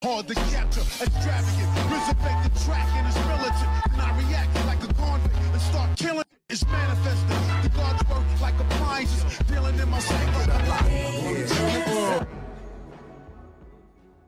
Hard to capture, extravagant, resurrect the track and it's militant. And I react like a convict and start killing. It's manifested. The gods work like appliances, dealing in my sacred.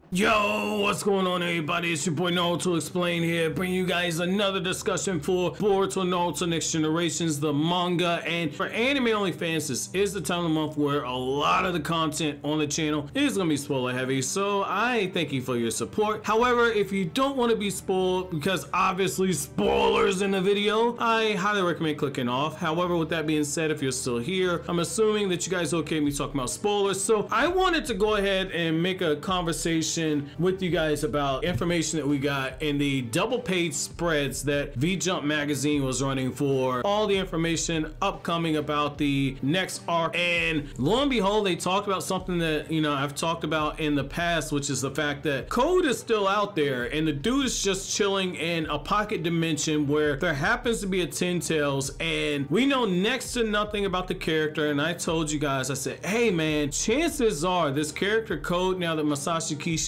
Yo, what's going on, everybody? It's your boy Naruto Explain here, bringing you guys another discussion for Boruto Naruto Next Generations, the manga. And for anime only fans, this is the time of the month where a lot of the content on the channel is going to be spoiler heavy, so I thank you for your support. However, if you don't want to be spoiled, because obviously spoilers in the video, I highly recommend clicking off. However, with that being said, if you're still here, I'm assuming that you guys are okay with me talking about spoilers, so I wanted to go ahead and make a conversation with you guys about information that we got in the double page spreads that V-Jump magazine was running for all the information upcoming about the next arc. And lo and behold, they talked about something that, you know, I've talked about in the past, which is the fact that Code is still out there and the dude is just chilling in a pocket dimension where there happens to be a Ten Tails, and we know next to nothing about the character. And I told you guys, I said, hey man, chances are this character Code, now that Masashi Kishimoto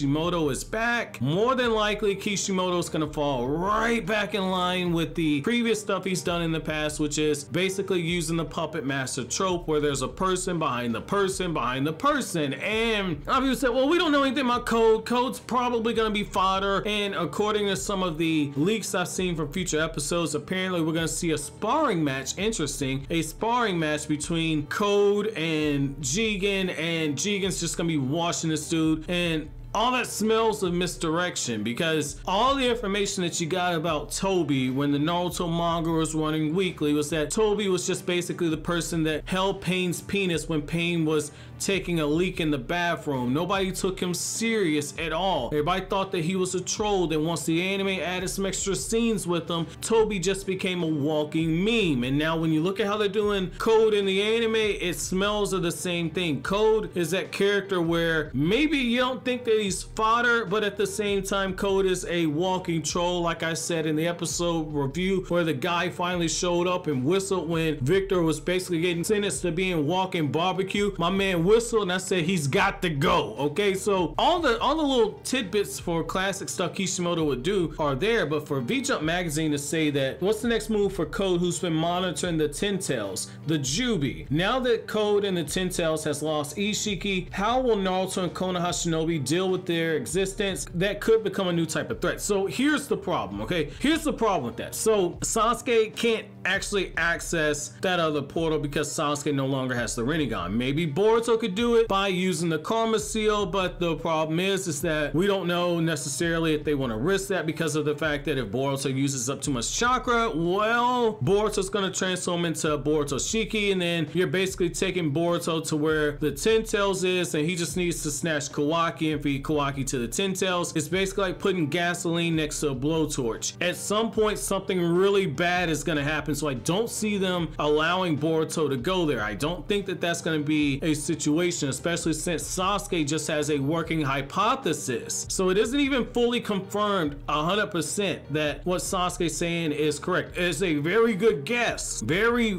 is back, more than likely Kishimoto is going to fall right back in line with the previous stuff he's done in the past, which is basically using the puppet master trope where there's a person behind the person behind the person. And people said, well, we don't know anything about Code. Code's probably going to be fodder. And according to some of the leaks I've seen from future episodes, apparently we're going to see a sparring match. Interesting, a sparring match between Code and Jigen, and Jigen's just going to be washing this dude. And all that smells of misdirection, because all the information that you got about Toby when the Naruto manga was running weekly was that Toby was just basically the person that held Pain's penis when Pain was taking a leak in the bathroom. Nobody took him serious at all. Everybody thought that he was a troll. Then once the anime added some extra scenes with him, Toby just became a walking meme. And now when you look at how they're doing Code in the anime, it smells of the same thing. Code is that character where maybe you don't think that he's fodder, but at the same time Code is a walking troll, like I said in the episode review where the guy finally showed up and whistled when Victor was basically getting sentenced to being walking barbecue. My man whistled and I said he's got to go. Okay, so all the little tidbits for classic stuff Kishimoto would do are there, but for V-Jump magazine to say that what's the next move for Code, who's been monitoring the Ten Tails, the Jubi, now that Code and the Ten Tails has lost Ishiki, how will Naruto and Konoha Shinobi deal with their existence? That could become a new type of threat. So here's the problem, okay? Here's the problem with that. So Sasuke can't actually access that other portal because Sasuke no longer has the Rinnegan. Maybe Boruto could do it by using the Karma Seal, but the problem is that we don't know necessarily if they want to risk that, because of the fact that if Boruto uses up too much chakra, well, Boruto's going to transform into Boruto Shiki, and then you're basically taking Boruto to where the Ten Tails is, and he just needs to snatch Kawaki and feed Kawaki to the Ten Tails. It's basically like putting gasoline next to a blowtorch. At some point, something really bad is going to happen, so I don't see them allowing Boruto to go there. I don't think that that's going to be a situation, especially since Sasuke just has a working hypothesis. So it isn't even fully confirmed 100% that what Sasuke's saying is correct. It's a very good guess, very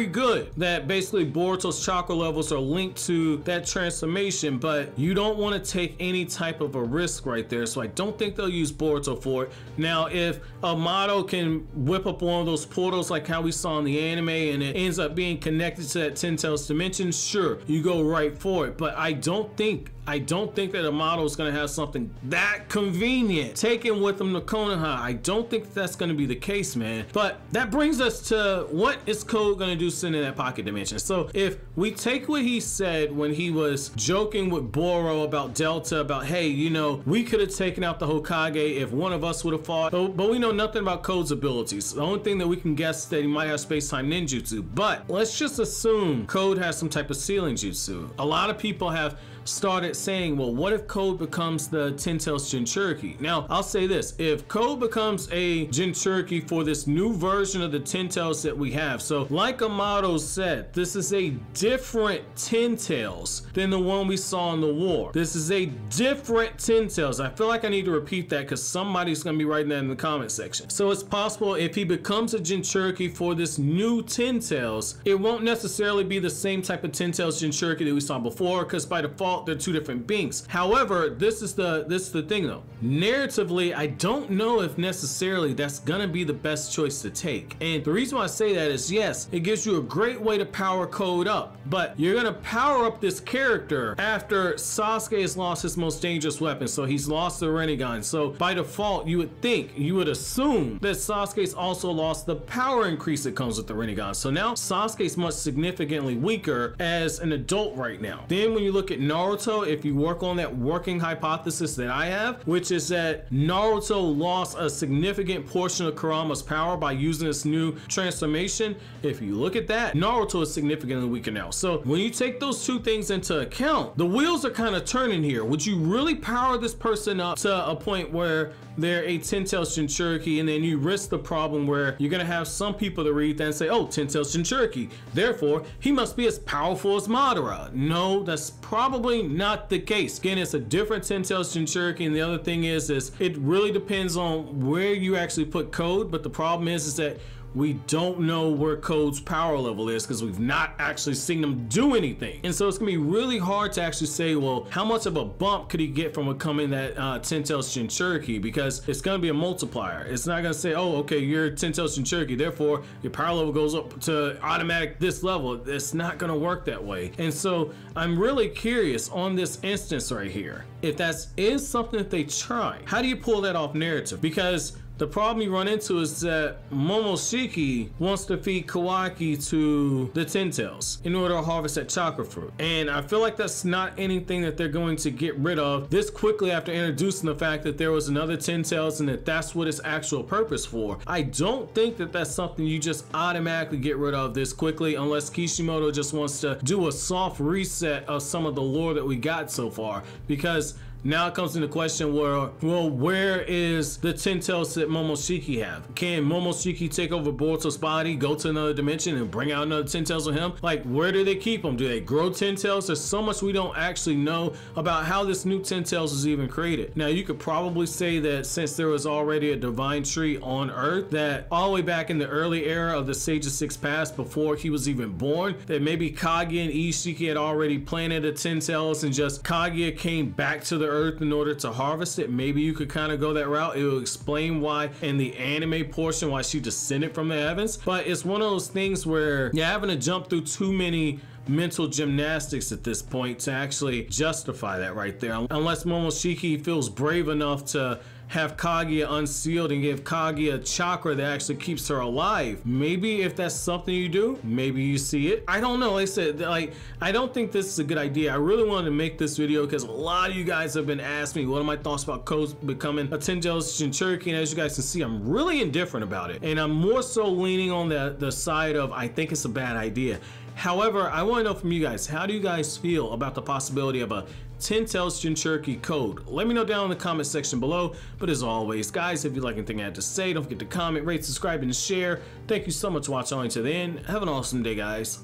good, that basically Boruto's chakra levels are linked to that transformation, but you don't want to take any type of a risk right there, so I don't think they'll use Boruto for it. Now if Amato can whip up one of those portals like how we saw in the anime and it ends up being connected to that Ten Tails dimension, sure, you go right for it, but I don't think that Amato is going to have something that convenient taken with him to Konoha. I don't think that's going to be the case, man. But that brings us to what is Code going to do sitting in that pocket dimension. So if we take what he said when he was joking with Boro about Delta, about, hey, you know, we could have taken out the Hokage if one of us would have fought, but we know nothing about Code's abilities. The only thing that we can guess is that he might have space-time ninjutsu, but let's just assume Code has some type of sealing jutsu. A lot of people have started saying, well, what if Code becomes the Ten Tails Jinchuriki? Now, I'll say this, if Code becomes a Jinchuriki for this new version of the Ten Tails that we have, so like Amato said, this is a different Ten Tails than the one we saw in the war. This is a different Ten Tails. I feel like I need to repeat that because somebody's going to be writing that in the comment section. So it's possible if he becomes a Jinchuriki for this new Ten Tails, it won't necessarily be the same type of Ten Tails Jinchuriki that we saw before, because by default, default they're two different beings. However, this is the thing though. Narratively, I don't know if necessarily that's gonna be the best choice to take. And the reason why I say that is, yes, it gives you a great way to power Code up, but you're gonna power up this character after Sasuke has lost his most dangerous weapon. So he's lost the Rinnegan. So by default, you would assume that Sasuke's also lost the power increase that comes with the Rinnegan. So now Sasuke's much significantly weaker as an adult right now. Then when you look at Naruto, if you work on that working hypothesis that I have, which is that Naruto lost a significant portion of Kurama's power by using this new transformation, if you look at that, Naruto is significantly weaker now. So when you take those two things into account, the wheels are kind of turning here. Would you really power this person up to a point where they're a 10-tails Jinchuriki, and then you risk the problem where you're gonna have some people that read that and say, oh, 10-tails Jinchuriki, therefore he must be as powerful as Madara. No, that's probably not the case. Again, it's a different 10-tails Jinchuriki, and the other thing is it really depends on where you actually put Code, but the problem is that we don't know where Code's power level is because we've not actually seen him do anything. And so it's gonna be really hard to actually say, well, how much of a bump could he get from becoming that 10-tails Jinchuriki, because it's gonna be a multiplier. It's not gonna say, oh, okay, you're 10-tails Jinchuriki, therefore your power level goes up to automatic this level. It's not gonna work that way. And so I'm really curious on this instance right here, if that is something that they try, how do you pull that off narrative? Because the problem you run into is that Momoshiki wants to feed Kawaki to the 10-tails in order to harvest that chakra fruit. And I feel like that's not anything that they're going to get rid of this quickly after introducing the fact that there was another 10-tails and that that's what its actual purpose for. I don't think that that's something you just automatically get rid of this quickly unless Kishimoto just wants to do a soft reset of some of the lore that we got so far, because now it comes into question where, well, where is the 10-tails that Momoshiki have? Can Momoshiki take over Boruto's body, go to another dimension, and bring out another 10-tails with him? Like, where do they keep them? Do they grow 10-tails? There's so much we don't actually know about how this new 10-tails was even created. Now, you could probably say that since there was already a divine tree on Earth, that all the way back in the early era of the Sage of Six Paths, before he was even born, that maybe Kaguya and Ishiki had already planted a 10-tails, and just Kaguya came back to the Earth in order to harvest it. Maybe you could kind of go that route. It will explain why in the anime portion why she descended from the heavens. But it's one of those things where you're having to jump through too many mental gymnastics at this point to actually justify that right there, unless Momoshiki feels brave enough to have Kaguya unsealed and give Kaguya chakra that actually keeps her alive. Maybe if that's something you do, maybe you see it. I don't know. Like I said, like, I don't think this is a good idea. I really wanted to make this video because a lot of you guys have been asking me what are my thoughts about Code becoming a 10-tails Jinchuriki, and as you guys can see, I'm really indifferent about it, and I'm more so leaning on the side of I think it's a bad idea. However, I want to know from you guys, how do you guys feel about the possibility of a 10-tails Jinchuriki Code? Let me know down in the comment section below. But as always, guys, if you like anything I had to say, don't forget to comment, rate, subscribe, and share. Thank you so much for watching all the way to the end. Have an awesome day, guys.